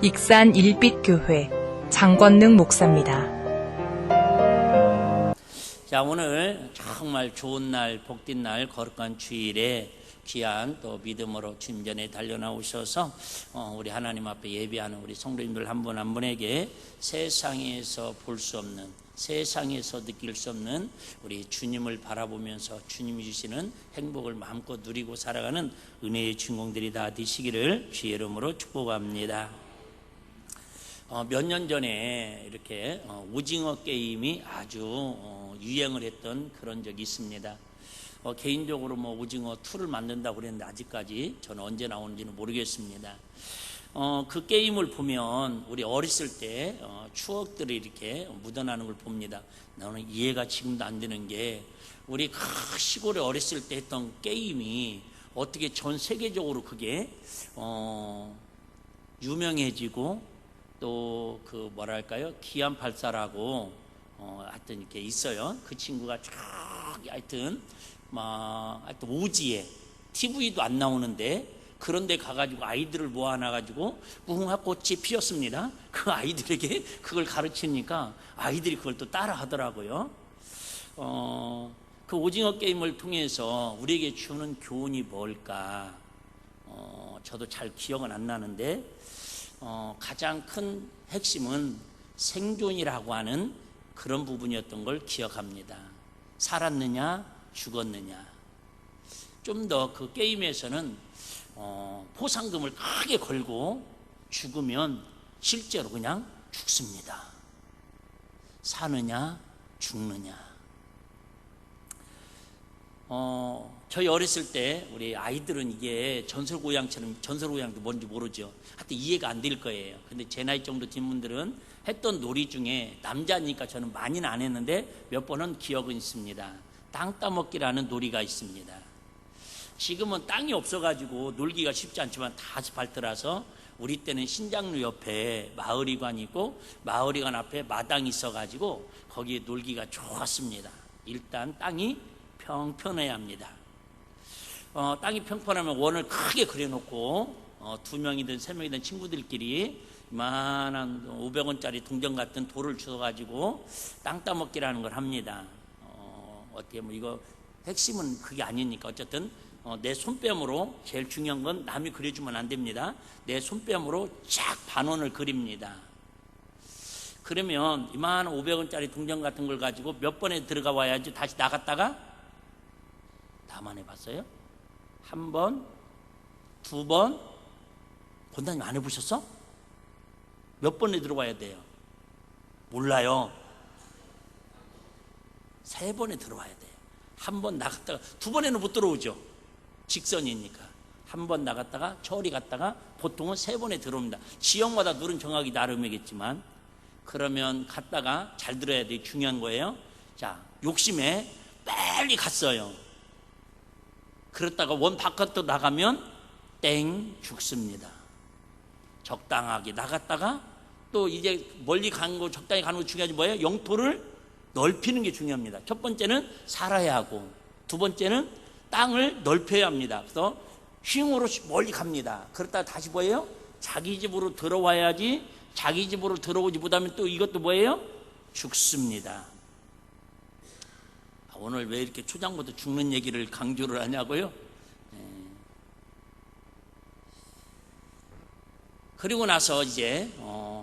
익산 일빛교회 장권능 목사입니다. 자, 오늘 정말 좋은 날, 복된 날, 거룩한 주일에 귀한 또 믿음으로 주님 전에 달려나오셔서 우리 하나님 앞에 예배하는 우리 성도님들 한 분 한 분에게 세상에서 볼 수 없는, 세상에서 느낄 수 없는 우리 주님을 바라보면서 주님이 주시는 행복을 마음껏 누리고 살아가는 은혜의 주인공들이 다 되시기를 주의 이름으로 축복합니다. 몇 년 전에 이렇게 오징어 게임이 아주 유행을 했던 그런 적이 있습니다. 개인적으로 오징어 2를 만든다고 그랬는데 아직까지 저는 언제 나오는지는 모르겠습니다. 그 게임을 보면 우리 어렸을 때 추억들이 이렇게 묻어나는 걸 봅니다. 나는 이해가 지금도 안 되는 게 우리 그 시골에 어렸을 때 했던 게임이 어떻게 전 세계적으로 그게 유명해지고 또 그 뭐랄까요, 기안84라고 하여튼 이렇게 있어요. 그 친구가 저기 하여튼 오지에 TV도 안 나오는데 그런데 가가지고 아이들을 모아놔가지고 무궁화꽃이 피었습니다. 그 아이들에게 그걸 가르치니까 아이들이 그걸 또 따라 하더라고요. 그 오징어 게임을 통해서 우리에게 주는 교훈이 뭘까? 저도 잘 기억은 안 나는데 가장 큰 핵심은 생존이라고 하는 그런 부분이었던 걸 기억합니다. 살았느냐 죽었느냐. 좀 더 그 게임에서는 포상금을 크게 걸고 죽으면 실제로 그냥 죽습니다. 사느냐 죽느냐. 저희 어렸을 때 우리 아이들은 이게 전설고향처럼, 전설고향도 뭔지 모르죠. 하여튼 이해가 안 될 거예요. 근데 제 나이 정도 된 분들은 했던 놀이 중에, 남자니까 저는 많이는 안 했는데 몇 번은 기억은 있습니다. 땅 따먹기라는 놀이가 있습니다. 지금은 땅이 없어가지고 놀기가 쉽지 않지만 다 아스팔트라서 우리 때는 신장로 옆에 마을이관이 있고 마을이관 앞에 마당이 있어가지고 거기에 놀기가 좋았습니다. 일단 땅이 평평해야 합니다. 땅이 평평하면 원을 크게 그려놓고 2명이든 3명이든 친구들끼리 이만한 500원짜리 동전 같은 돌을 주워가지고 땅 따먹기라는 걸 합니다. 어떻게 이거 핵심은 그게 아니니까 어쨌든 내 손뺨으로, 제일 중요한 건 남이 그려주면 안 됩니다. 내 손뺨으로 쫙 반원을 그립니다. 그러면 이만한 500원짜리 동전 같은 걸 가지고 몇 번에 들어가 와야지 다시 나갔다가, 나만 해봤어요? 1번, 2번, 권사님 안 해보셨어? 몇 번에 들어와야 돼요? 몰라요. 3번에 들어와야 돼요. 1번 나갔다가 2번에는 못 들어오죠. 직선이니까. 1번 나갔다가 저리 갔다가 보통은 3번에 들어옵니다. 지역마다 룰은 정하기 나름이겠지만, 그러면 갔다가 잘 들어야 돼요. 중요한 거예요. 자, 욕심에 빨리 갔어요. 그렇다가 원 바깥으로 나가면 땡, 죽습니다. 적당하게 나갔다가 또 이제 멀리 가는 거, 적당히 가는 거 중요하지 뭐예요? 영토를 넓히는 게 중요합니다. 첫 번째는 살아야 하고, 두 번째는 땅을 넓혀야 합니다. 그래서 휘잉으로 멀리 갑니다. 그러다가 다시 뭐예요? 자기 집으로 들어와야지. 자기 집으로 들어오지 못하면 또 이것도 뭐예요? 죽습니다. 오늘 왜 이렇게 초장부터 죽는 얘기를 강조를 하냐고요? 그리고 나서 이제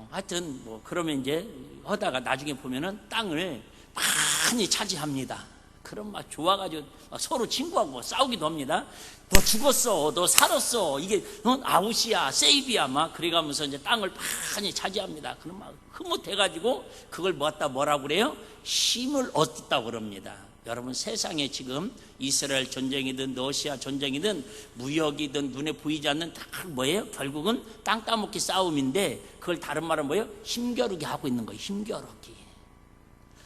하여튼 그러면 이제 하다가 나중에 보면은 땅을 많이 차지합니다. 그럼 막 좋아가지고 막 서로 친구하고 싸우기도 합니다. 너 죽었어, 너 살았어, 이게 아웃이야, 세이브야, 막 그래가면서 이제 땅을 많이 차지합니다. 그럼 막 흐뭇해가지고 그걸 뭐라고 그래요? 힘을 얻었다고 그럽니다. 여러분, 세상에 지금 이스라엘 전쟁이든 러시아 전쟁이든 무역이든 눈에 보이지 않는 다 뭐예요? 결국은 땅 따먹기 싸움인데, 그걸 다른 말은 뭐예요? 힘겨루기 하고 있는 거예요. 힘겨루기.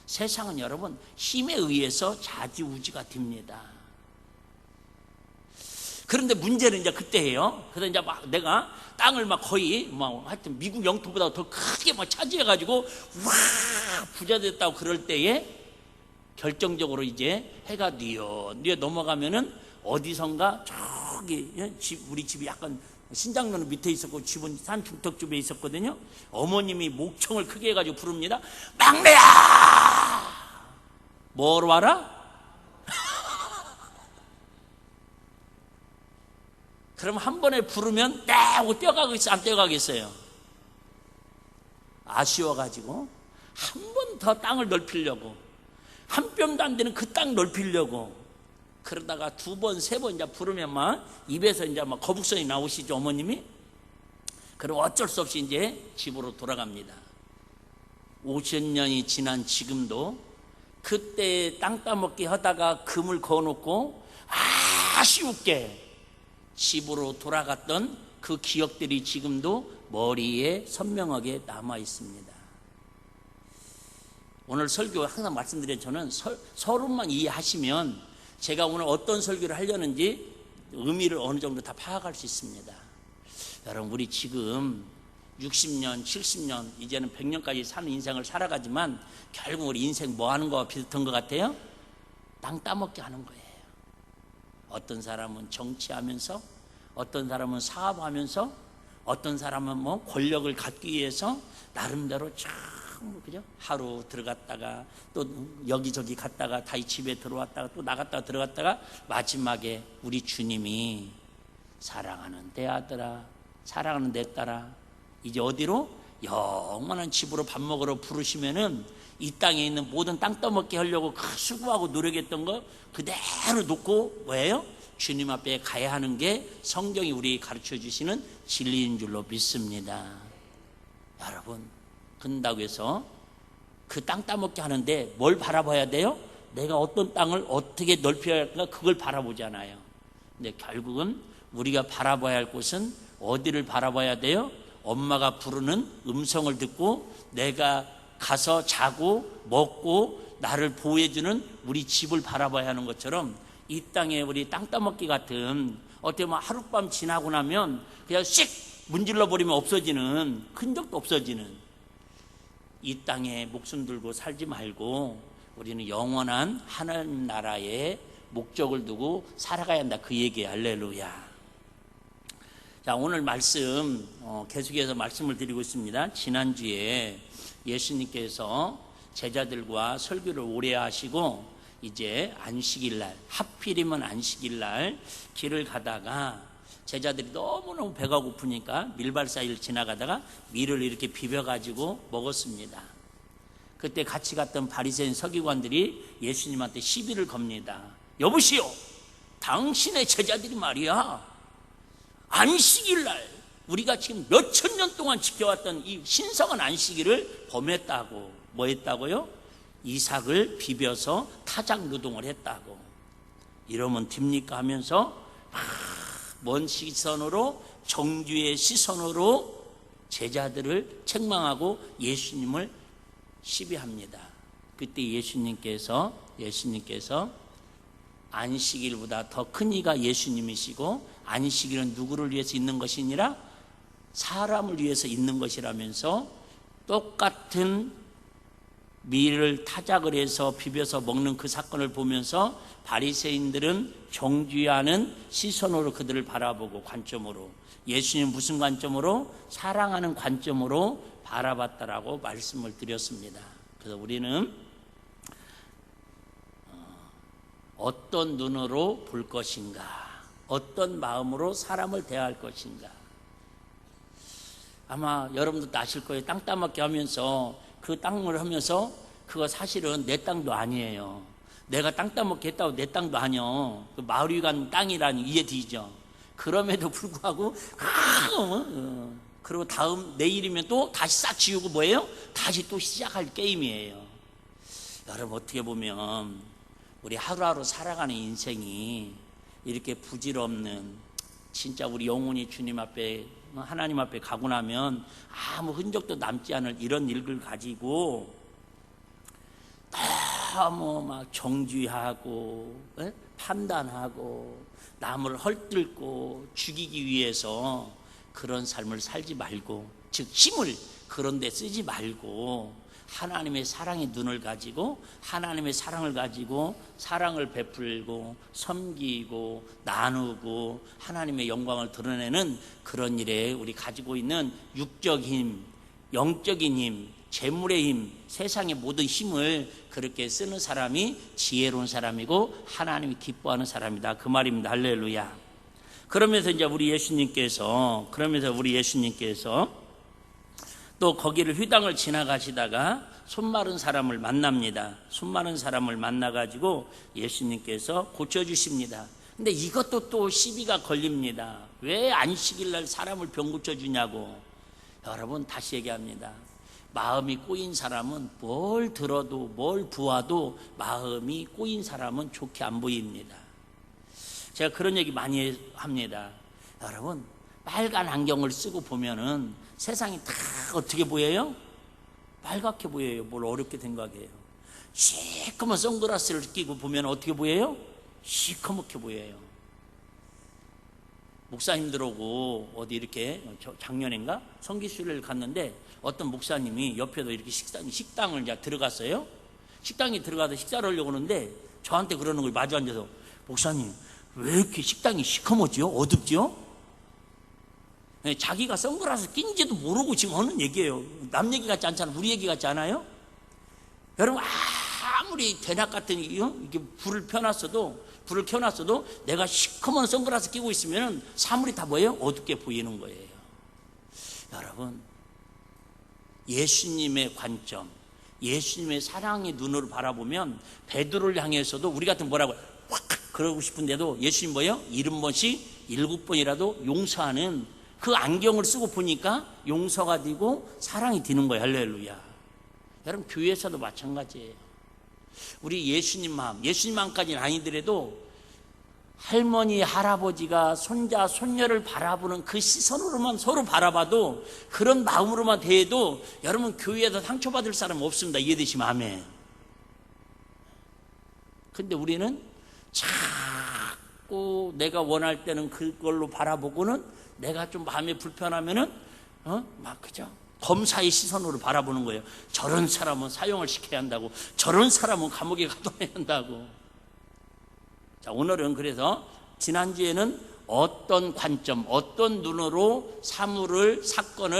세상은 여러분 힘에 의해서 좌지우지가 됩니다. 그런데 문제는 이제 그때예요. 그래서 이제 막 내가 땅을 막 거의 하여튼 미국 영토보다 더 크게 막 차지해가지고 와 부자 됐다고 그럴 때에 결정적으로 이제 해가 뉘어 넘어가면은 어디선가 저기 우리 집이 약간 신장로는 밑에 있었고 집은 산 중턱집에 있었거든요. 어머님이 목청을 크게 해가지고 부릅니다. 막내야! 뭐로 와라? 그럼 한 번에 부르면 네 하고 뛰어가겠어요? 안 뛰어가겠어요? 아쉬워가지고 한 번 더 땅을 넓히려고, 한 뼘도 안 되는 그 땅 넓히려고 그러다가 두 번, 세 번 이제 부르면 막 입에서 이제 막 거북선이 나오시죠, 어머님이. 그럼 어쩔 수 없이 이제 집으로 돌아갑니다. 50년이 지난 지금도 그때 땅 따먹기 하다가 금을 거놓고 아쉬웠게 집으로 돌아갔던 그 기억들이 지금도 머리에 선명하게 남아 있습니다. 오늘 설교 항상 말씀드린 저는 서론만 이해하시면 제가 오늘 어떤 설교를 하려는지 의미를 어느 정도 다 파악할 수 있습니다. 여러분, 우리 지금 60년, 70년, 이제는 100년까지 사는 인생을 살아가지만 결국 우리 인생 뭐 하는 거와 비슷한 것 같아요? 땅 따먹기 하는 거예요. 어떤 사람은 정치하면서, 어떤 사람은 사업하면서, 어떤 사람은 뭐 권력을 갖기 위해서 나름대로 그죠? 하루 들어갔다가 또 여기저기 갔다가 다시 집에 들어왔다가 또 나갔다가 들어갔다가 마지막에 우리 주님이 사랑하는 내 아들아, 사랑하는 내 딸아, 이제 어디로? 영원한 집으로 밥 먹으러 부르시면은 이 땅에 있는 모든 땅 떠먹게 하려고 수고하고 노력했던 거 그대로 놓고 뭐예요? 주님 앞에 가야 하는 게 성경이 우리 가르쳐 주시는 진리인 줄로 믿습니다. 여러분, 그런다고 해서 그 땅 따먹게 하는데 뭘 바라봐야 돼요? 내가 어떤 땅을 어떻게 넓혀야 할까? 그걸 바라보잖아요. 근데 결국은 우리가 바라봐야 할 곳은 어디를 바라봐야 돼요? 엄마가 부르는 음성을 듣고 내가 가서 자고 먹고 나를 보호해주는 우리 집을 바라봐야 하는 것처럼 이 땅에 우리 땅 따먹기 같은 어떻게 보면 하룻밤 지나고 나면 그냥 씩 문질러 버리면 없어지는, 흔적도 없어지는 이 땅에 목숨 들고 살지 말고 우리는 영원한 하나님 나라의 목적을 두고 살아가야 한다, 그 얘기예요. 할렐루야. 자, 오늘 말씀 계속해서 말씀을 드리고 있습니다. 지난주에 예수님께서 제자들과 설교를 오래 하시고 이제 안식일날, 하필이면 안식일날 길을 가다가 제자들이 너무너무 배가 고프니까 밀발 사이를 지나가다가 밀을 이렇게 비벼가지고 먹었습니다. 그때 같이 갔던 바리새인 서기관들이 예수님한테 시비를 겁니다. 여보시오, 당신의 제자들이 말이야, 안식일날 우리가 지금 몇천 년 동안 지켜왔던 이 신성한 안식일을 범했다고. 뭐 했다고요? 이삭을 비벼서 타작 노동을 했다고. 이러면 됩니까 하면서 먼 시선으로, 정죄의 시선으로 제자들을 책망하고 예수님을 시비합니다. 그때 예수님께서 안식일보다 더 큰 이가 예수님이시고 안식일은 누구를 위해서 있는 것이니라? 사람을 위해서 있는 것이라면서 똑같은 밀을 타작을 해서 비벼서 먹는 그 사건을 보면서 바리새인들은 정죄하는 시선으로 그들을 바라보고, 관점으로, 예수님 무슨 관점으로? 사랑하는 관점으로 바라봤다라고 말씀을 드렸습니다. 그래서 우리는 어떤 눈으로 볼 것인가, 어떤 마음으로 사람을 대할 것인가. 아마 여러분들도 아실 거예요. 땅 따먹기 하면서 그 땅을 하면서 그거 사실은 내 땅도 아니에요. 내가 땅 따먹기 했다고 내 땅도 아니요. 그 마을 위간 땅이라니 이해되죠. 그럼에도 불구하고 그리고 다음 내일이면 또 다시 싹 지우고 뭐예요? 다시 또 시작할 게임이에요. 여러분, 어떻게 보면 우리 하루하루 살아가는 인생이 이렇게 부질없는, 진짜 우리 영혼이 주님 앞에, 하나님 앞에 가고 나면 아무 흔적도 남지 않을 이런 일을 가지고 너무 막 정죄하고 판단하고 남을 헐뜯고 죽이기 위해서 그런 삶을 살지 말고, 즉 힘을 그런 데 쓰지 말고 하나님의 사랑의 눈을 가지고 하나님의 사랑을 가지고 사랑을 베풀고 섬기고 나누고 하나님의 영광을 드러내는 그런 일에 우리 가지고 있는 육적 힘, 영적인 힘, 재물의 힘, 세상의 모든 힘을 그렇게 쓰는 사람이 지혜로운 사람이고 하나님이 기뻐하는 사람이다, 그 말입니다. 할렐루야. 그러면서 이제 우리 예수님께서 또 거기를 휘당을 지나가시다가 손 마른 사람을 만납니다. 손 마른 사람을 만나가지고 예수님께서 고쳐주십니다. 근데 이것도 또 시비가 걸립니다. 왜 안식일날 사람을 병 고쳐주냐고. 여러분, 다시 얘기합니다. 마음이 꼬인 사람은 뭘 들어도 뭘 보아도 마음이 꼬인 사람은 좋게 안 보입니다. 제가 그런 얘기 많이 합니다. 여러분, 빨간 안경을 쓰고 보면은 세상이 다 어떻게 보여요? 빨갛게 보여요. 뭘 어렵게 생각해요. 시커먼 선글라스를 끼고 보면 어떻게 보여요? 시커멓게 보여요. 목사님들하고 어디 이렇게 작년인가 성기순례를 갔는데 어떤 목사님이 옆에도 이렇게 식당을 이제 들어갔어요. 식당에 들어가서 식사를 하려고 하는데 저한테 그러는 거예요. 마주 앉아서, 목사님 왜 이렇게 식당이 시커멓지요? 어둡지요? 네, 자기가 선글라스 낀지도 모르고 지금 하는 얘기예요. 남 얘기 같지 않잖아요. 우리 얘기 같지 않아요? 여러분, 아무리 대낮 같은 이렇게 불을 켜놨어도 내가 시커먼 선글라스 끼고 있으면 사물이 다 뭐예요? 어둡게 보이는 거예요. 여러분, 예수님의 관점, 예수님의 사랑의 눈으로 바라보면 베드로를 향해서도 우리 같은 뭐라고 확 그러고 싶은데도 예수님 뭐예요? 70번씩 7번이라도 용서하는 그 안경을 쓰고 보니까 용서가 되고 사랑이 되는 거예요. 할렐루야. 여러분, 교회에서도 마찬가지예요. 우리 예수님 마음까지는 아니더라도 할머니, 할아버지가 손자, 손녀를 바라보는 그 시선으로만 서로 바라봐도, 그런 마음으로만 대해도 여러분, 교회에서 상처받을 사람 없습니다. 이해되시면 아멘. 근데 우리는 자꾸 내가 원할 때는 그걸로 바라보고는 내가 좀 마음이 불편하면은 그죠? 검사의 시선으로 바라보는 거예요. 저런 사람은 사형을 시켜야 한다고, 저런 사람은 감옥에 가둬야 한다고. 자, 오늘은 그래서 지난주에는 어떤 관점, 어떤 눈으로 사건을,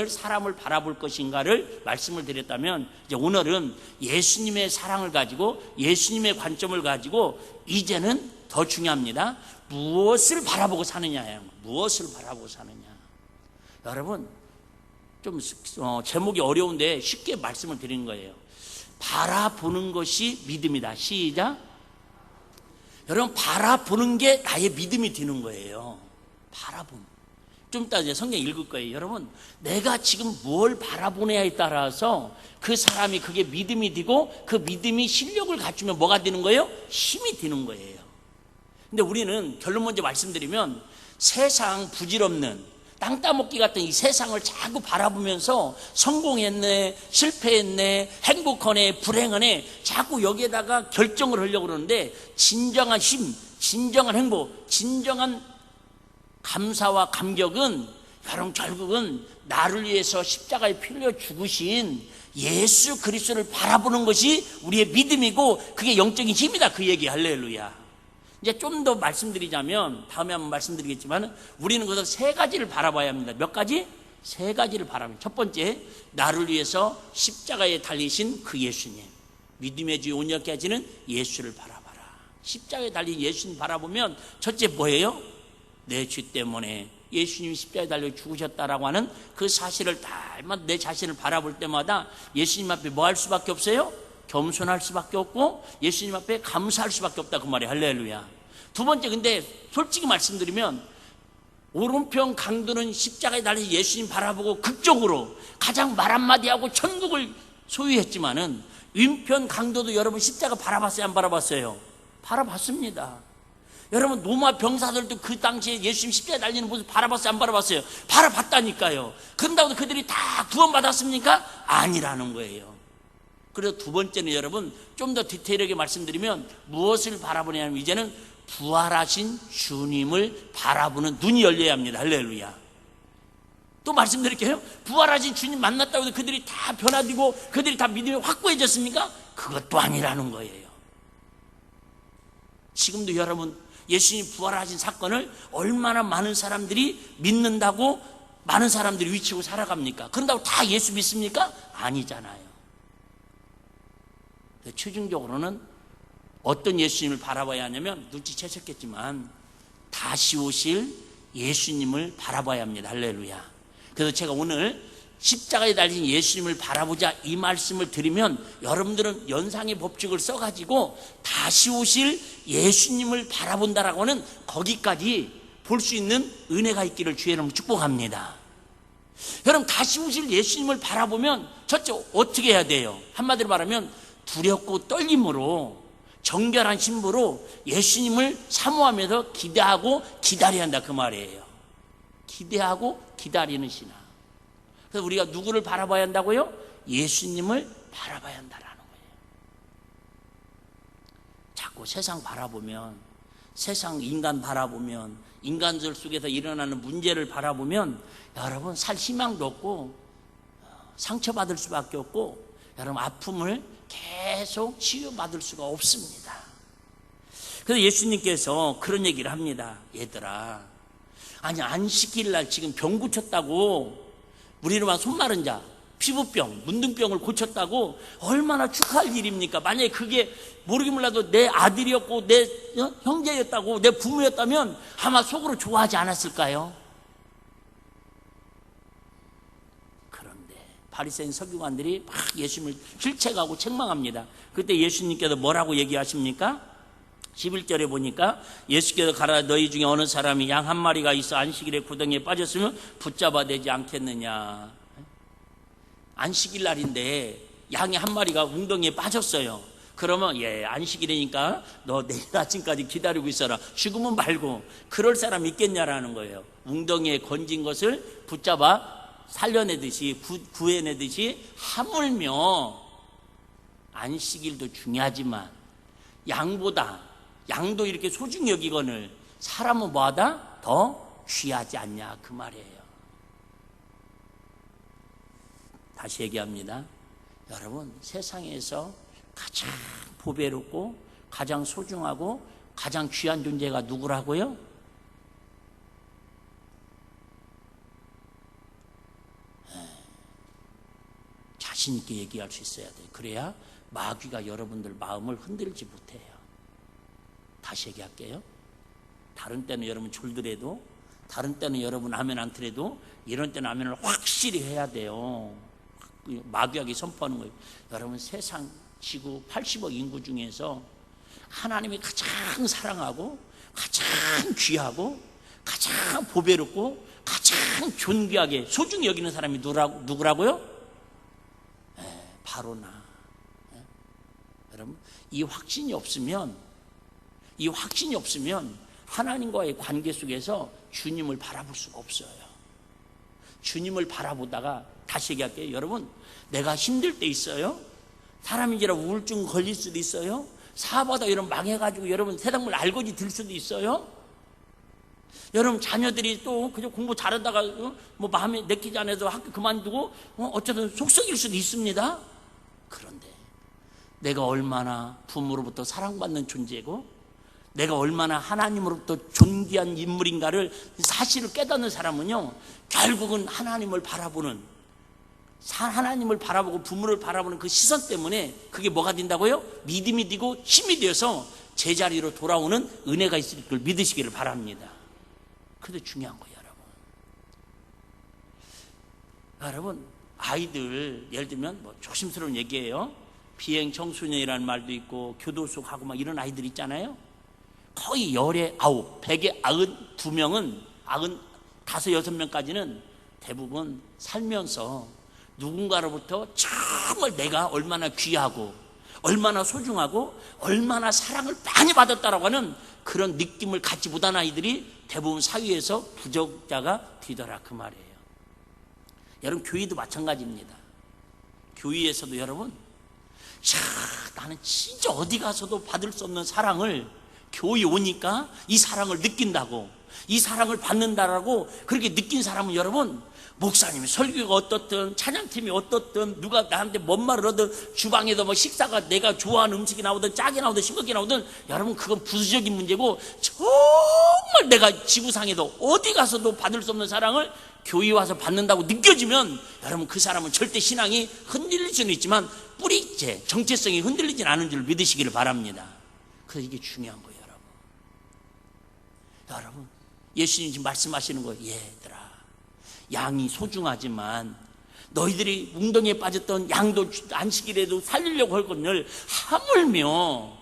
사람을 바라볼 것인가를 말씀을 드렸다면, 이제 오늘은 예수님의 사랑을 가지고, 예수님의 관점을 가지고, 이제는 더 중요합니다. 무엇을 바라보고 사느냐예요. 무엇을 바라보고 사느냐. 여러분, 좀 제목이 어려운데 쉽게 말씀을 드리는 거예요. 바라보는 것이 믿음이다. 시작. 여러분, 바라보는 게 나의 믿음이 되는 거예요. 바라보는. 좀 이따 이제 성경 읽을 거예요. 여러분, 내가 지금 뭘 바라보느냐에 따라서 그 사람이 그게 믿음이 되고, 그 믿음이 실력을 갖추면 뭐가 되는 거예요? 힘이 되는 거예요. 근데 우리는 결론 먼저 말씀드리면, 세상 부질없는 땅 따먹기 같은 이 세상을 자꾸 바라보면서 성공했네, 실패했네, 행복하네, 불행하네, 자꾸 여기에다가 결정을 하려고 그러는데, 진정한 힘, 진정한 행복, 진정한 감사와 감격은 여러분, 결국은 나를 위해서 십자가에 피 흘려 죽으신 예수 그리스도를 바라보는 것이 우리의 믿음이고, 그게 영적인 힘이다, 그 얘기. 할렐루야. 이제 좀 더 말씀드리자면, 다음에 한번 말씀드리겠지만, 우리는 그래서 세 가지를 바라봐야 합니다. 몇 가지? 세 가지를 바라봅니다. 첫 번째, 나를 위해서 십자가에 달리신 그 예수님, 믿음의 주 온전케 하시는 예수를 바라봐라. 십자가에 달린 예수님 바라보면 첫째 뭐예요? 내 죄 때문에 예수님이 십자가에 달려 죽으셨다라고 하는 그 사실을 달만 내 자신을 바라볼 때마다 예수님 앞에 뭐 할 수밖에 없어요? 겸손할 수밖에 없고, 예수님 앞에 감사할 수밖에 없다, 그 말이에요. 할렐루야. 두 번째, 근데 솔직히 말씀드리면, 오른편 강도는 십자가에 달린 예수님 바라보고 극적으로 가장 말 한마디 하고 천국을 소유했지만은, 왼편 강도도 여러분 십자가 바라봤어요, 안 바라봤어요? 바라봤습니다. 여러분, 로마 병사들도 그 당시에 예수님 십자가에 달리는 모습 바라봤어요, 안 바라봤어요? 바라봤다니까요. 그런다고 그들이 다 구원받았습니까? 아니라는 거예요. 그래서 두 번째는 여러분, 좀 더 디테일하게 말씀드리면, 무엇을 바라보냐면, 이제는 부활하신 주님을 바라보는 눈이 열려야 합니다. 할렐루야. 또 말씀드릴게요. 부활하신 주님 만났다고 해서 그들이 다 변화되고 그들이 다 믿음이 확고해졌습니까? 그것도 아니라는 거예요. 지금도 여러분 예수님 부활하신 사건을 얼마나 많은 사람들이 믿는다고 많은 사람들이 위치고 살아갑니까? 그런다고 다 예수 믿습니까? 아니잖아요. 최종적으로는 어떤 예수님을 바라봐야 하냐면 눈치채셨겠지만 다시 오실 예수님을 바라봐야 합니다. 할렐루야. 그래서 제가 오늘 십자가에 달린 예수님을 바라보자 이 말씀을 드리면 여러분들은 연상의 법칙을 써가지고 다시 오실 예수님을 바라본다라고 하는 거기까지 볼 수 있는 은혜가 있기를 주의 이름으로 축복합니다. 여러분 다시 오실 예수님을 바라보면 첫째 어떻게 해야 돼요? 한마디로 말하면 두렵고 떨림으로 정결한 신부로 예수님을 사모하면서 기대하고 기다려야 한다 그 말이에요. 기대하고 기다리는 신앙. 그래서 우리가 누구를 바라봐야 한다고요? 예수님을 바라봐야 한다라는 거예요. 자꾸 세상 바라보면, 세상 인간 바라보면, 인간들 속에서 일어나는 문제를 바라보면 여러분 살 희망도 없고 상처받을 수밖에 없고 여러분 아픔을 계속 치유받을 수가 없습니다. 그래서 예수님께서 그런 얘기를 합니다. 얘들아, 아니 안식일 날 지금 병 고쳤다고, 우리로 말하면 손마른 자, 피부병, 문둥병을 고쳤다고 얼마나 축하할 일입니까? 만약에 그게 모르긴 몰라도 내 아들이었고 내 형제였다고 내 부모였다면 아마 속으로 좋아하지 않았을까요? 그런데 바리새인 서기관들이 막 예수님을 질책하고 책망합니다. 그때 예수님께서 뭐라고 얘기하십니까? 11절에 보니까 예수께서 가라 너희 중에 어느 사람이 양 한 마리가 있어 안식일에 구덩이에 빠졌으면 붙잡아 내지 않겠느냐. 안식일 날인데 양이 한 마리가 웅덩이에 빠졌어요. 그러면 안식일이니까 너 내일 아침까지 기다리고 있어라. 죽으면 말고. 그럴 사람 있겠냐라는 거예요. 웅덩이에 건진 것을 붙잡아 살려내듯이 구해내듯이 하물며 안식일도 중요하지만 양도 이렇게 소중히 여기거늘 사람은 뭐하다? 더 귀하지 않냐 그 말이에요. 다시 얘기합니다. 여러분 세상에서 가장 보배롭고 가장 소중하고 가장 귀한 존재가 누구라고요? 자신 있게 얘기할 수 있어야 돼요. 그래야 마귀가 여러분들 마음을 흔들지 못해요. 다시 얘기할게요. 다른 때는 여러분 졸더라도, 다른 때는 여러분 아멘 안 틀어도 이런 때는 아멘을 확실히 해야 돼요. 마귀에게 선포하는 거예요. 여러분 세상 지구 80억 인구 중에서 하나님이 가장 사랑하고 가장 귀하고 가장 보배롭고 가장 존귀하게 소중히 여기는 사람이 누구라고요? 바로 나. 여러분 이 확신이 없으면 하나님과의 관계 속에서 주님을 바라볼 수가 없어요. 주님을 바라보다가 다시 얘기할게요. 여러분 내가 힘들 때 있어요. 사람인지라 우울증 걸릴 수도 있어요. 사업하다 이런 망해가지고 여러분 세상물 알거지 들 수도 있어요. 여러분 자녀들이 또 그저 공부 잘하다가 뭐 마음에 내키지 않아서 학교 그만두고 어쩌든 속썩일 수도 있습니다. 그런데 내가 얼마나 부모로부터 사랑받는 존재고 내가 얼마나 하나님으로부터 존귀한 인물인가를 사실을 깨닫는 사람은요 결국은 하나님을 바라보고 부모를 바라보는 그 시선 때문에 그게 뭐가 된다고요? 믿음이 되고 힘이 되어서 제자리로 돌아오는 은혜가 있을 걸 믿으시기를 바랍니다. 그게 중요한 거예요. 여러분 아이들 예를 들면 뭐 조심스러운 얘기예요. 비행 청소년이라는 말도 있고 교도소 가고 막 이런 아이들 있잖아요. 거의 열에 9, 100에 92명은 95, 6명까지는 대부분 살면서 누군가로부터 정말 내가 얼마나 귀하고 얼마나 소중하고 얼마나 사랑을 많이 받았다라고 하는 그런 느낌을 갖지 못한 아이들이 대부분 사회에서 부적자가 되더라 그 말이에요. 여러분 교회도 마찬가지입니다. 교회에서도 여러분 나는 진짜 어디 가서도 받을 수 없는 사랑을 교회 오니까 이 사랑을 느낀다고, 이 사랑을 받는다라고 그렇게 느낀 사람은 여러분, 목사님이 설교가 어떻든 찬양팀이 어떻든 누가 나한테 뭔 말을 하든 주방에도 뭐 식사가 내가 좋아하는 음식이 나오든 짜게 나오든 싱겁게 나오든 여러분 그건 부수적인 문제고, 정말 내가 지구상에도 어디 가서도 받을 수 없는 사랑을 교회에 와서 받는다고 느껴지면 여러분 그 사람은 절대 신앙이 흔들릴 수는 있지만 뿌리째 정체성이 흔들리진 않은 줄 믿으시기를 바랍니다. 그래서 이게 중요한 거예요. 여러분 예수님 지금 말씀하시는 거예요. 얘들아, 양이 소중하지만 너희들이 웅덩이에 빠졌던 양도 안식일에도 살리려고 할 것을 하물며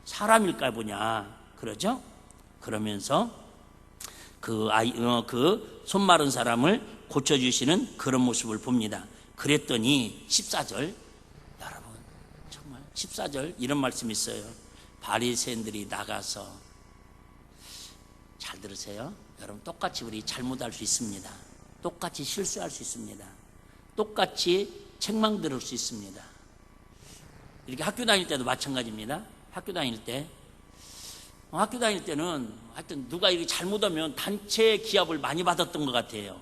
사람일까 보냐, 그러죠? 그러면서 그 손 마른 사람을 고쳐주시는 그런 모습을 봅니다. 그랬더니 14절, 여러분 정말 14절 이런 말씀이 있어요. 바리새인들이 나가서, 잘 들으세요. 여러분 똑같이 우리 잘못할 수 있습니다. 똑같이 실수할 수 있습니다. 똑같이 책망 들을 수 있습니다. 이렇게 학교 다닐 때도 마찬가지입니다. 학교 다닐 때는 하여튼 누가 이렇게 잘못하면 단체 기합을 많이 받았던 것 같아요.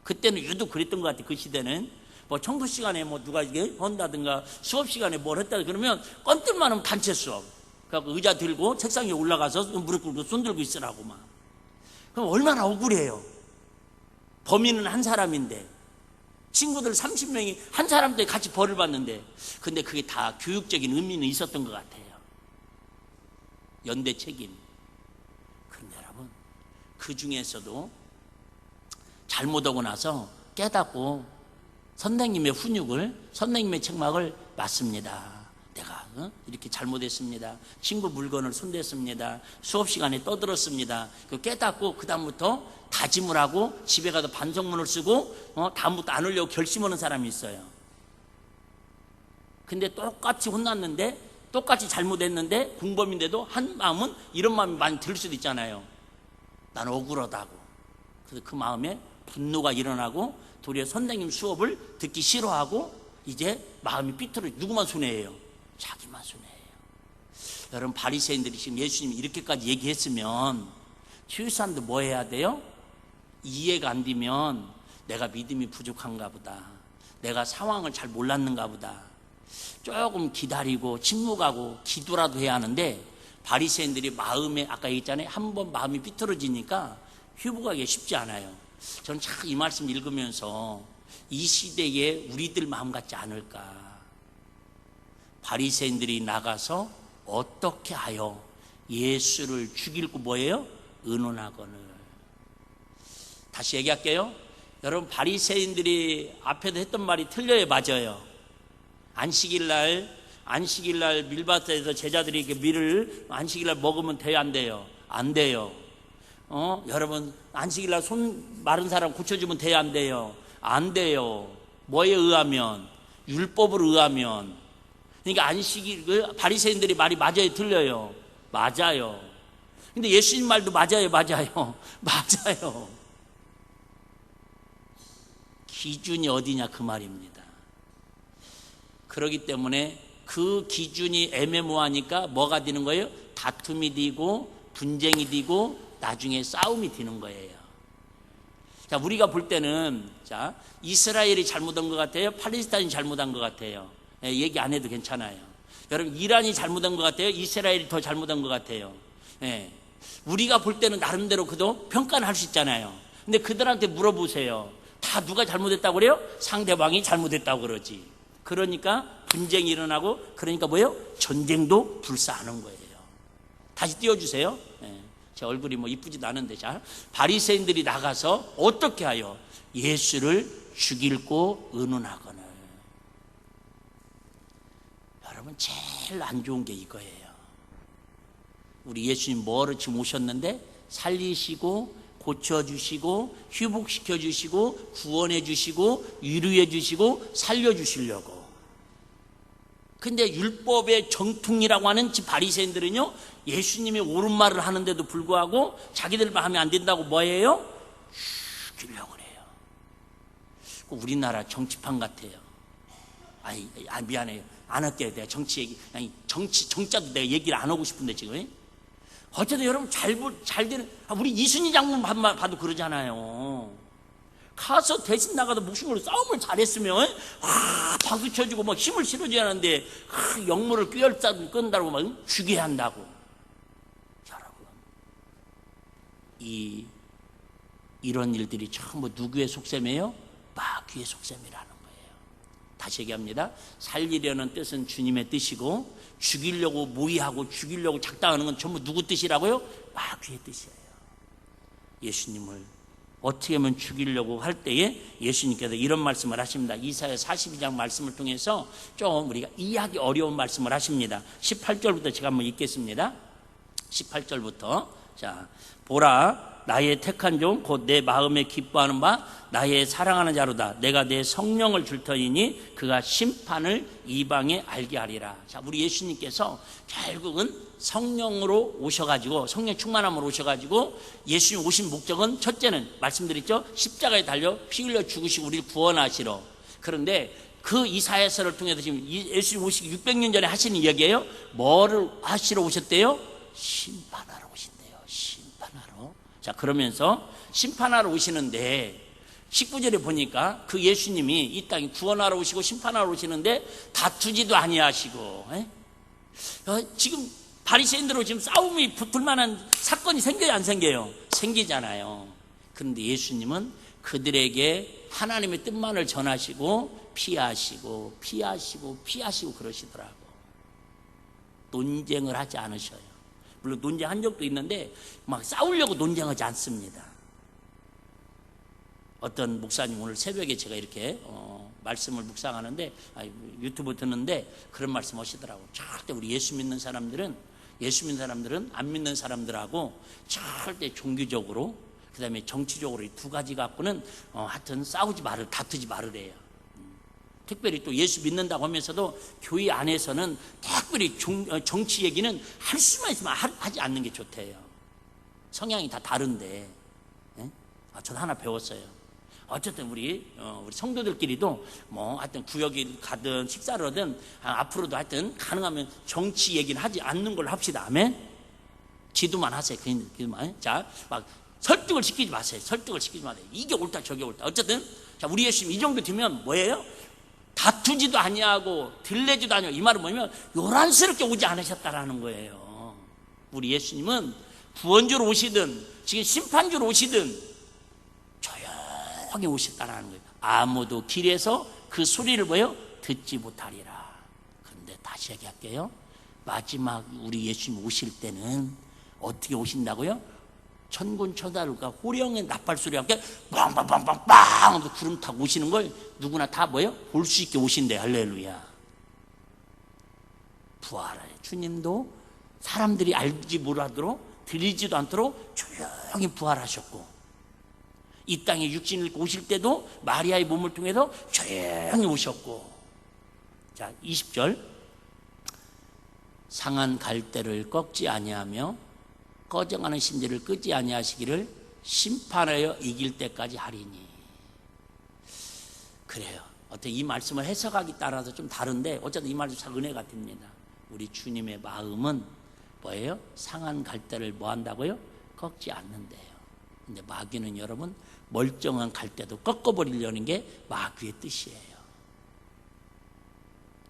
그때는 유독 그랬던 것 같아요. 그 시대는 뭐 청소 시간에 뭐 누가 이게 한다든가 수업 시간에 뭘 했다 그러면 건들만 하면 단체 수업. 그래서 의자 들고 책상 위에 올라가서 무릎 꿇고 손 들고 있으라고 막. 그럼 얼마나 억울해요. 범인은 한 사람인데 친구들 30명이 한 사람 때 같이 벌을 받는데, 근데 그게 다 교육적인 의미는 있었던 것 같아요. 연대 책임. 그런데 여러분 그 중에서도 잘못하고 나서 깨닫고 선생님의 훈육을, 선생님의 책망을 맞습니다. 내가 이렇게 잘못했습니다. 친구 물건을 손댔습니다. 수업 시간에 떠들었습니다. 그 깨닫고 그 다음부터 다짐을 하고 집에 가서 반성문을 쓰고 다음부터 안 하려고 결심하는 사람이 있어요. 근데 똑같이 혼났는데, 똑같이 잘못했는데 공범인데도 한 마음은 이런 마음이 많이 들 수도 있잖아요. 난 억울하다고. 그래서 그 마음에 분노가 일어나고 도리어 선생님 수업을 듣기 싫어하고 이제 마음이 삐뚤어져. 누구만 손해예요? 자기만 손해예요. 여러분 바리새인들이 지금 예수님이 이렇게까지 얘기했으면 주위 사람들 뭐 해야 돼요? 이해가 안 되면 내가 믿음이 부족한가 보다, 내가 상황을 잘 몰랐는가 보다, 조금 기다리고 침묵하고 기도라도 해야 하는데, 바리새인들이 마음에 아까 얘기했잖아요. 한번 마음이 삐뚤어지니까 회복하기 쉽지 않아요. 저는 참 이 말씀 읽으면서 이 시대에 우리들 마음 같지 않을까. 바리새인들이 나가서 어떻게 하여 예수를 죽이고 뭐예요? 의논하거늘. 다시 얘기할게요. 여러분 바리새인들이 앞에도 했던 말이 틀려요, 맞아요? 안식일날 밀밭에서 제자들이 이렇게 밀을 안식일날 먹으면 돼요, 안 돼요? 안 돼요. 여러분 안식일날 손 마른 사람 고쳐주면 돼요, 안 돼요? 안 돼요. 뭐에 의하면? 율법을 의하면. 그러니까 안식일, 바리새인들이 말이 맞아요, 틀려요? 맞아요. 근데 예수님 말도 맞아요, 맞아요? 맞아요. 기준이 어디냐 그 말입니다. 그렇기 때문에 그 기준이 애매모호하니까 뭐가 되는 거예요? 다툼이 되고 분쟁이 되고 나중에 싸움이 되는 거예요. 자, 우리가 볼 때는 자, 이스라엘이 잘못한 것 같아요? 팔레스타인이 잘못한 것 같아요? 얘기 안 해도 괜찮아요. 여러분 이란이 잘못한 것 같아요? 이스라엘이 더 잘못한 것 같아요? 우리가 볼 때는 나름대로 그도 평가는 할 수 있잖아요. 근데 그들한테 물어보세요. 다 누가 잘못했다고 그래요? 상대방이 잘못했다고 그러지. 그러니까 분쟁이 일어나고, 그러니까 뭐예요? 전쟁도 불사하는 거예요. 다시 띄워주세요. 제 얼굴이 뭐 이쁘지도 않은데. 자, 바리새인들이 나가서 어떻게 하여 예수를 죽이고 의논하거늘. 여러분 제일 안 좋은 게 이거예요. 우리 예수님 뭐를 지금 오셨는데 살리시고 고쳐주시고 회복시켜주시고 구원해주시고 위로해주시고 살려주시려고. 근데 율법의 정통이라고 하는 바리새인들은요, 예수님이 옳은 말을 하는데도 불구하고 자기들 마음에 안 든다고 뭐예요? 죽이려고 그래요. 우리나라 정치판 같아요. 미안해요. 안 할게요. 내가 정치 얘기, 정자도 내가 얘기를 안 하고 싶은데 지금 어쨌든 여러분 잘 되는, 우리 이순희 장군 봐도 그러잖아요. 가서 대신 나가서 목숨으로 싸움을 잘했으면 박수 쳐주고 막 힘을 실어줘야 하는데 역물을 끈다고 막 죽여야 한다고. 여러분, 이런 일들이 전부 누구의 속셈이에요? 마귀의 속셈이라는 거예요. 다시 얘기합니다. 살리려는 뜻은 주님의 뜻이고, 죽이려고 모의하고 죽이려고 작당하는 건 전부 누구 뜻이라고요? 마귀의 뜻이에요. 예수님을 어떻게 하면 죽이려고 할 때에 예수님께서 이런 말씀을 하십니다. 이사야 42장 말씀을 통해서 좀 우리가 이해하기 어려운 말씀을 하십니다. 18절부터 제가 한번 읽겠습니다. 18절부터. 자, 보라, 나의 택한 종 곧 내 마음에 기뻐하는 바 나의 사랑하는 자로다. 내가 내 성령을 줄 터이니 그가 심판을 이방에 알게 하리라. 자, 우리 예수님께서 결국은 성령으로 오셔가지고, 성령 충만함으로 오셔가지고, 예수님 오신 목적은 첫째는 말씀드렸죠. 십자가에 달려 피 흘려 죽으시고 우리를 구원하시러. 그런데 그 이사야서를 통해서 지금 예수님 오시기 600년 전에 하시는 이야기예요. 뭐를 하시러 오셨대요? 심판하러 오신대요. 심판하러. 자, 그러면서 심판하러 오시는데 19절에 보니까 그 예수님이 이 땅에 구원하러 오시고 심판하러 오시는데 다투지도 아니하시고, 지금 바리새인들로 지금 싸움이 붙을 만한 사건이 생겨요, 안 생겨요? 생기잖아요. 그런데 예수님은 그들에게 하나님의 뜻만을 전하시고 피하시고 그러시더라고. 논쟁을 하지 않으셔요. 물론 논쟁한 적도 있는데 막 싸우려고 논쟁하지 않습니다. 어떤 목사님 오늘 새벽에 제가 이렇게 말씀을 묵상하는데, 유튜브 듣는데 그런 말씀 하시더라고. 절대 우리 예수 믿는 사람들은 안 믿는 사람들하고 절대 종교적으로, 그 다음에 정치적으로 이 두 가지 갖고는 하여튼 다투지 말으래요. 특별히 또 예수 믿는다고 하면서도 교회 안에서는 특별히 정치 얘기는 할 수만 있으면 하지 않는 게 좋대요. 성향이 다 다른데. 저도 하나 배웠어요. 어쨌든 우리 성도들끼리도 하여튼 구역에 가든 식사를 하든 앞으로도 하여튼 가능하면 정치 얘기는 하지 않는 걸로 합시다. 아멘. 기도만 하세요. 기도만. 자, 막 설득을 시키지 마세요. 이게 옳다 저게 옳다. 어쨌든 자, 우리 예수님 이 정도 되면 뭐예요? 다투지도 아니하고 들레지도 아니하고, 이 말은 뭐냐면 요란스럽게 오지 않으셨다라는 거예요. 우리 예수님은 구원주로 오시든 지금 심판주로 오시든 조용히 오셨다라는 거예요. 아무도 길에서 그 소리를 듣지 못하리라. 그런데 다시 얘기할게요. 마지막 우리 예수님 오실 때는 어떻게 오신다고요? 천군천사들과 호령의 나팔소리와 함께 빵빵빵빵빵 구름 타고 오시는 걸 누구나 다 볼 수 있게 오신대. 할렐루야. 부활해. 주님도 사람들이 알지 못하도록, 들리지도 않도록 조용히 부활하셨고, 이 땅에 육신을 오실 때도 마리아의 몸을 통해서 조용히 오셨고. 자, 20절. 상한 갈대를 꺾지 아니하며 꺼져가는 심지를 끄지 아니하시기를 심판하여 이길 때까지 하리니. 그래요. 어떻게 이 말씀을 해석하기 따라서 좀 다른데 어쨌든 이 말씀 참 은혜 같습니다. 우리 주님의 마음은 뭐예요? 상한 갈대를 뭐 한다고요? 꺾지 않는데요. 근데 마귀는 여러분 멀쩡한 갈대도 꺾어버리려는 게 마귀의 뜻이에요.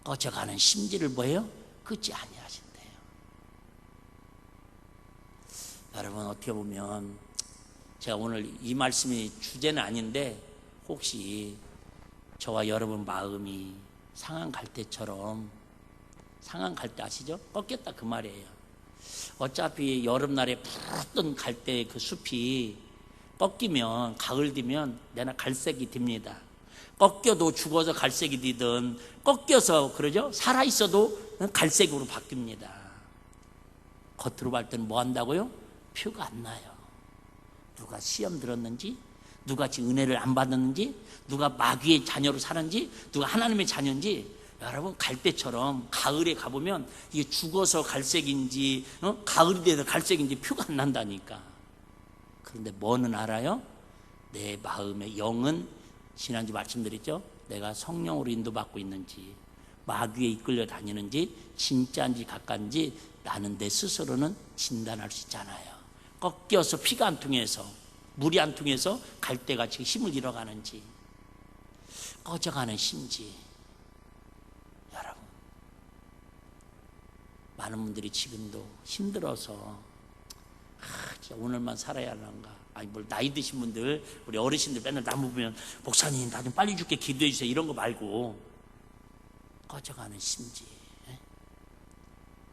꺼져가는 심지를 뭐예요? 끄지 아니하신대요. 여러분, 어떻게 보면 제가 오늘 이 말씀이 주제는 아닌데 혹시 저와 여러분 마음이 상한 갈대처럼, 상한 갈대 아시죠? 꺾였다 그 말이에요. 어차피 여름날에 푸르던 갈대 그 숲이 꺾이면, 가을 되면 내나 갈색이 됩니다. 꺾여도 죽어서 갈색이 되든 꺾여서 그러죠? 살아있어도 갈색으로 바뀝니다. 겉으로 볼 때는 뭐 한다고요? 표가 안 나요. 누가 시험 들었는지, 누가 지금 은혜를 안 받았는지, 누가 마귀의 자녀로 사는지, 누가 하나님의 자녀인지, 여러분 갈대처럼 가을에 가보면 이게 죽어서 갈색인지 가을이 돼서 갈색인지 표가 안 난다니까. 그런데 뭐는 알아요? 내 마음의 영은, 지난주 말씀드렸죠? 내가 성령으로 인도받고 있는지, 마귀에 이끌려 다니는지 진짜인지 가짜인지 나는 내 스스로는 진단할 수 있잖아요. 꺾여서 피가 안 통해서 물이 안 통해서 갈대같이 힘을 잃어가는지 꺼져가는 심지. 여러분, 많은 분들이 지금도 힘들어서 진짜 오늘만 살아야 하는가. 아니 뭘 나이 드신 분들, 우리 어르신들 맨날 나무 보면 목사님 나 좀 빨리 죽게 기도해 주세요 이런 거 말고 꺼져가는 심지.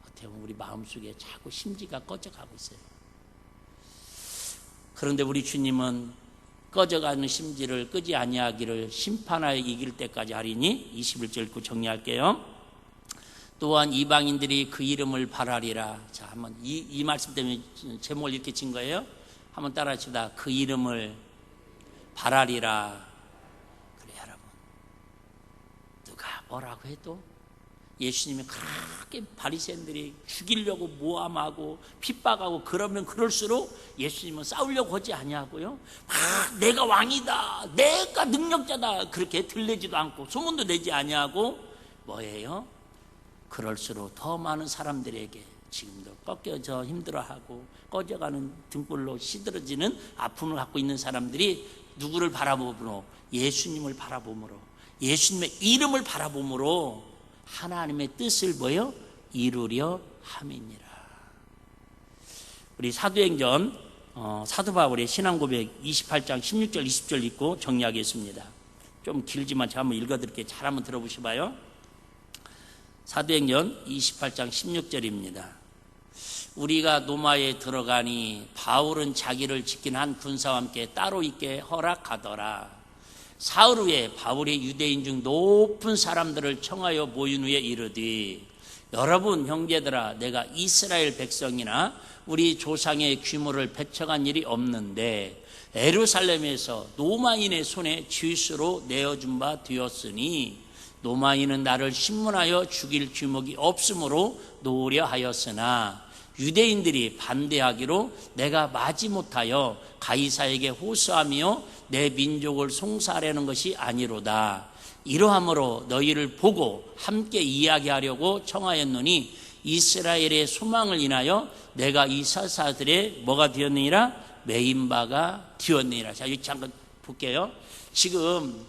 어떻게 보면 우리 마음속에 자꾸 심지가 꺼져가고 있어요. 그런데 우리 주님은 꺼져가는 심지를 끄지 아니하기를 심판하여 이길 때까지 하리니 21절 읽고 정리할게요. 또한 이방인들이 그 이름을 바라리라. 자, 한번 이 말씀 때문에 제목을 이렇게 친 거예요. 한번 따라 합시다. 그 이름을 바라리라. 그래 여러분, 누가 뭐라고 해도 예수님이 그렇게 바리새인들이 죽이려고 모함하고 핍박하고 그러면 그럴수록 예수님은 싸우려고 하지 아니하고요, 막 내가 왕이다, 내가 능력자다 그렇게 들리지도 않고 소문도 내지 아니하고 뭐예요? 그럴수록 더 많은 사람들에게 지금도 꺾여져 힘들어하고 꺼져가는 등불로 시들어지는 아픔을 갖고 있는 사람들이 누구를 바라보므로? 예수님을 바라보므로, 예수님의 이름을 바라보므로 하나님의 뜻을 뭐요? 이루려 함이니라. 우리 사도행전 사도 바울의 신앙고백 28장 16절 20절 읽고 정리하겠습니다. 좀 길지만 제가 한번 읽어드릴게요. 잘 한번 들어보셔봐요. 사도행전 28장 16절입니다. 우리가 노마에 들어가니 바울은 자기를 지키는 한 군사와 함께 따로 있게 허락하더라. 사흘 후에 바울이 유대인 중 높은 사람들을 청하여 모인 후에 이르되, 여러분 형제들아, 내가 이스라엘 백성이나 우리 조상의 규모를 배척한 일이 없는데 예루살렘에서 노마인의 손에 죄수로 내어준 바 되었으니 노마인은 나를 신문하여 죽일 규목이 없으므로 놓으려 하였으나 유대인들이 반대하기로 내가 마지못하여 가이사에게 호소하며 내 민족을 송사하려는 것이 아니로다. 이러함으로 너희를 보고 함께 이야기하려고 청하였노니 이스라엘의 소망을 인하여 내가 이 사사들의 뭐가 되었느니라? 메인바가 되었느니라. 자, 여기 잠깐 볼게요. 지금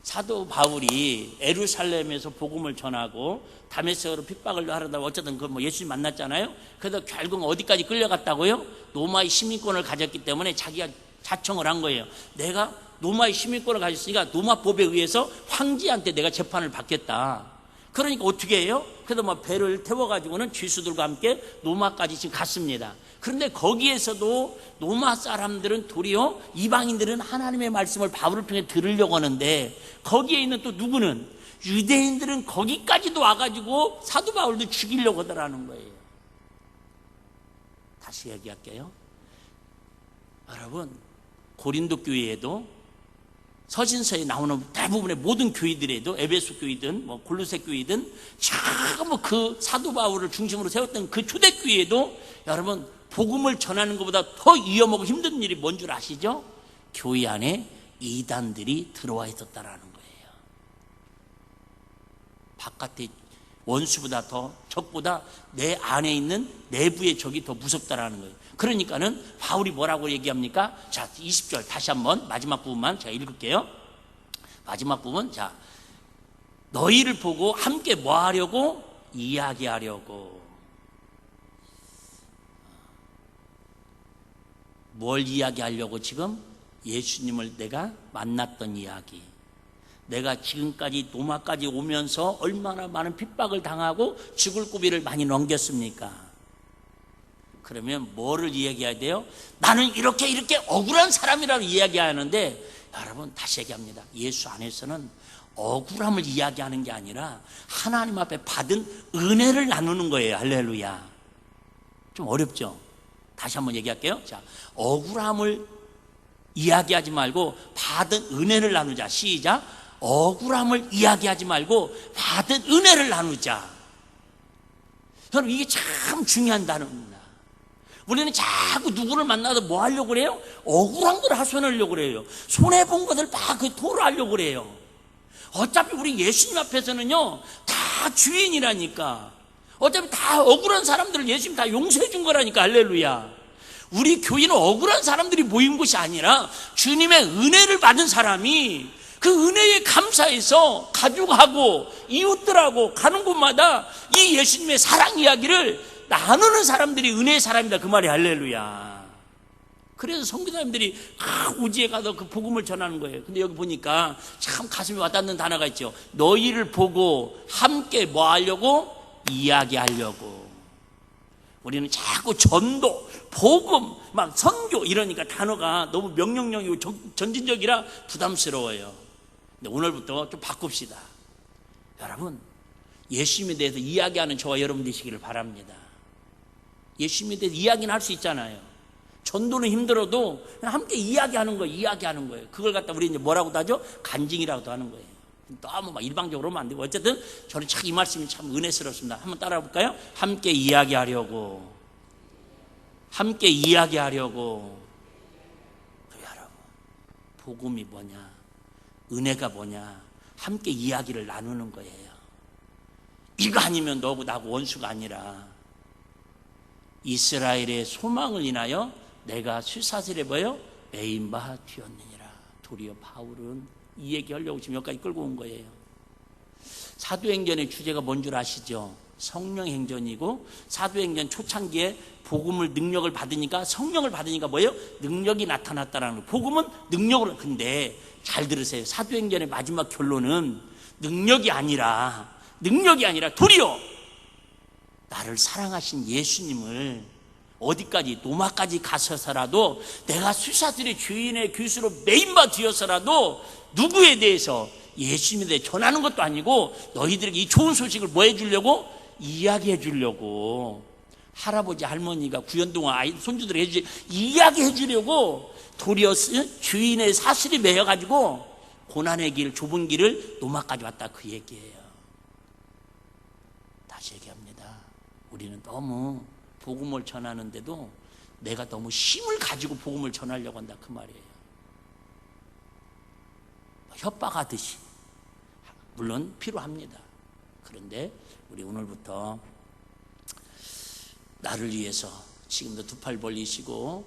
사도 바울이 예루살렘에서 복음을 전하고 다메섹으로 핍박을 하려다가 어쨌든 그 예수님 만났잖아요. 그래서 결국 어디까지 끌려갔다고요? 로마의 시민권을 가졌기 때문에 자기가 자청을 한 거예요. 내가 로마의 시민권을 가졌으니까 로마법에 의해서 황제한테 내가 재판을 받겠다. 그러니까 어떻게 해요? 그래서 배를 태워가지고는 죄수들과 함께 로마까지 지금 갔습니다. 그런데 거기에서도 로마 사람들은 도리어 이방인들은 하나님의 말씀을 바울을 통해 들으려고 하는데 거기에 있는 또 누구는 유대인들은 거기까지도 와가지고 사도 바울도 죽이려고 하더라는 거예요. 다시 얘기할게요. 여러분, 고린도 교회에도 서신서에 나오는 대부분의 모든 교회들에도 에베소 교회든 골로새 교회든 전부 그 사도 바울을 중심으로 세웠던 그 초대교회에도 여러분 복음을 전하는 것보다 더 위험하고 힘든 일이 뭔 줄 아시죠? 교회 안에 이단들이 들어와 있었다라는 거예요. 바깥에 원수보다 더 적보다 내 안에 있는 내부의 적이 더 무섭다라는 거예요. 그러니까는 바울이 뭐라고 얘기합니까? 자, 20절 다시 한번 마지막 부분만 제가 읽을게요. 마지막 부분, 자, 너희를 보고 함께 뭐 하려고? 이야기하려고. 뭘 이야기하려고 지금? 예수님을 내가 만났던 이야기. 내가 지금까지 로마까지 오면서 얼마나 많은 핍박을 당하고 죽을 고비를 많이 넘겼습니까? 그러면 뭐를 이야기해야 돼요? 나는 이렇게 억울한 사람이라고 이야기하는데, 여러분 다시 얘기합니다. 예수 안에서는 억울함을 이야기하는 게 아니라 하나님 앞에 받은 은혜를 나누는 거예요. 할렐루야. 좀 어렵죠? 다시 한번 얘기할게요. 자, 억울함을 이야기하지 말고 받은 은혜를 나누자. 시작. 억울함을 이야기하지 말고 받은 은혜를 나누자. 여러분, 이게 참 중요한 단어입니다. 우리는 자꾸 누구를 만나도 뭐 하려고 그래요? 억울한 걸 하소연하려고 그래요. 손해본 것을 막 토로하려고 그래요. 어차피 우리 예수님 앞에서는요, 다 다 주인이라니까. 어차피 다 억울한 사람들을 예수님 다 용서해 준 거라니까. 할렐루야. 우리 교회는 억울한 사람들이 모인 곳이 아니라 주님의 은혜를 받은 사람이 그 은혜에 감사해서 가족하고 이웃들하고 가는 곳마다 이 예수님의 사랑 이야기를 나누는 사람들이 은혜의 사람이다, 그 말이. 할렐루야. 그래서 선교사님들이 오지에 가서 그 복음을 전하는 거예요. 근데 여기 보니까 참 가슴이 와닿는 단어가 있죠. 너희를 보고 함께 뭐 하려고? 이야기하려고. 우리는 자꾸 전도, 복음, 막 선교 이러니까 단어가 너무 명령형이고 전진적이라 부담스러워요. 근데 오늘부터 좀 바꿉시다. 여러분, 예수님에 대해서 이야기하는 저와 여러분 되시기를 바랍니다. 예수님에 대해서 이야기는 할 수 있잖아요. 전도는 힘들어도 그냥 함께 이야기하는 거예요. 그걸 갖다 우리 이제 뭐라고도 하죠? 간증이라고도 하는 거예요. 너무 막 일방적으로 하면 안 되고. 어쨌든 저는 참 이 말씀이 참 은혜스럽습니다. 한번 따라해 볼까요? 함께 이야기하려고. 함께 이야기하려고. 여러분, 복음이 뭐냐? 은혜가 뭐냐? 함께 이야기를 나누는 거예요. 이거 아니면 너하고 나하고 원수가 아니라 이스라엘의 소망을 인하여 내가 쇠사슬에 뭐요? 매인 바 되었느니라. 도리어 바울은 이 얘기하려고 지금 여기까지 끌고 온 거예요. 사도행전의 주제가 뭔 줄 아시죠? 성령행전이고, 사도행전 초창기에 복음을 능력을 받으니까, 성령을 받으니까 뭐예요? 능력이 나타났다라는 거예요. 복음은 능력으로. 근데 잘 들으세요. 사도행전의 마지막 결론은 능력이 아니라 도리어 나를 사랑하신 예수님을 어디까지, 노마까지 가서서라도 내가 쇠사슬의 주인의 교수로 메인바 되어서라도 누구에 대해서, 예수님에 대해 전하는 것도 아니고 너희들에게 이 좋은 소식을 뭐 해주려고? 이야기해 주려고. 할아버지 할머니가 구연동화 아이 손주들 이야기해 주려고 도리어 주인의 사슬이 매여가지고 고난의 길, 좁은 길을 노마까지 왔다, 그 얘기예요. 다시 얘기합니다. 우리는 너무 복음을 전하는데도 내가 너무 힘을 가지고 복음을 전하려고 한다, 그 말이에요. 협박하듯이. 물론 필요합니다. 그런데 우리 오늘부터 나를 위해서 지금도 두 팔 벌리시고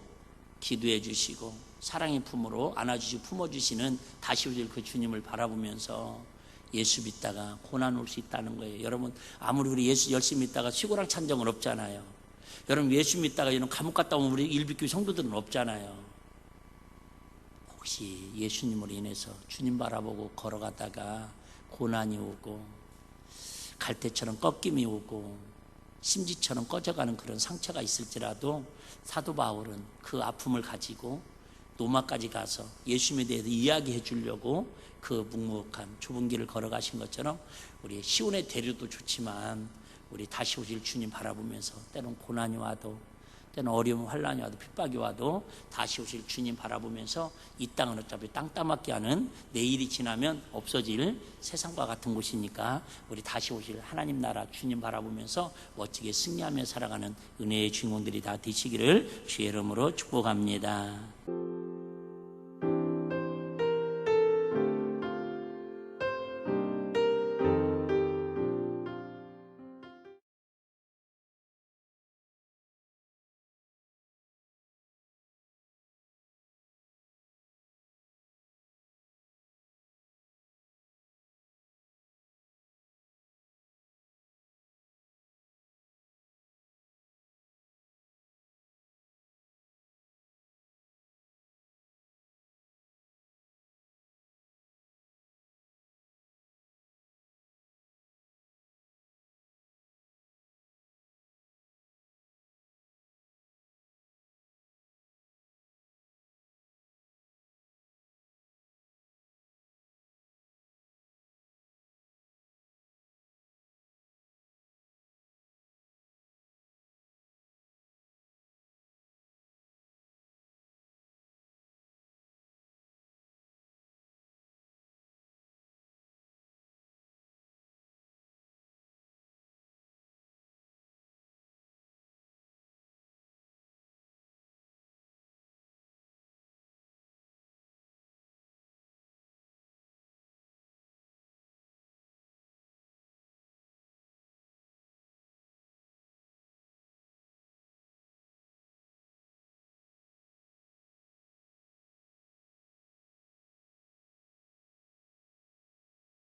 기도해 주시고 사랑의 품으로 안아주시고 품어주시는 다시 오실 그 주님을 바라보면서 예수 믿다가 고난 올 수 있다는 거예요. 여러분, 아무리 우리 예수 열심히 믿다가 시고랑 찬정은 없잖아요. 여러분, 예수 믿다가 이런 감옥 갔다 오면 우리 일비교회 성도들은 없잖아요. 혹시 예수님으로 인해서 주님 바라보고 걸어가다가 고난이 오고 갈대처럼 꺾임이 오고 심지처럼 꺼져가는 그런 상처가 있을지라도 사도 바울은 그 아픔을 가지고 노마까지 가서 예수님에 대해서 이야기해 주려고 그 묵묵한 좁은 길을 걸어가신 것처럼 우리 시온의 대류도 좋지만 우리 다시 오실 주님 바라보면서 때론 고난이 와도, 때는 어려움, 환난이 와도, 핍박이 와도 다시 오실 주님 바라보면서 이 땅은 어차피 땅 따먹게 하는 내일이 지나면 없어질 세상과 같은 곳이니까 우리 다시 오실 하나님 나라 주님 바라보면서 멋지게 승리하며 살아가는 은혜의 주인공들이 다 되시기를 주의 이름으로 축복합니다.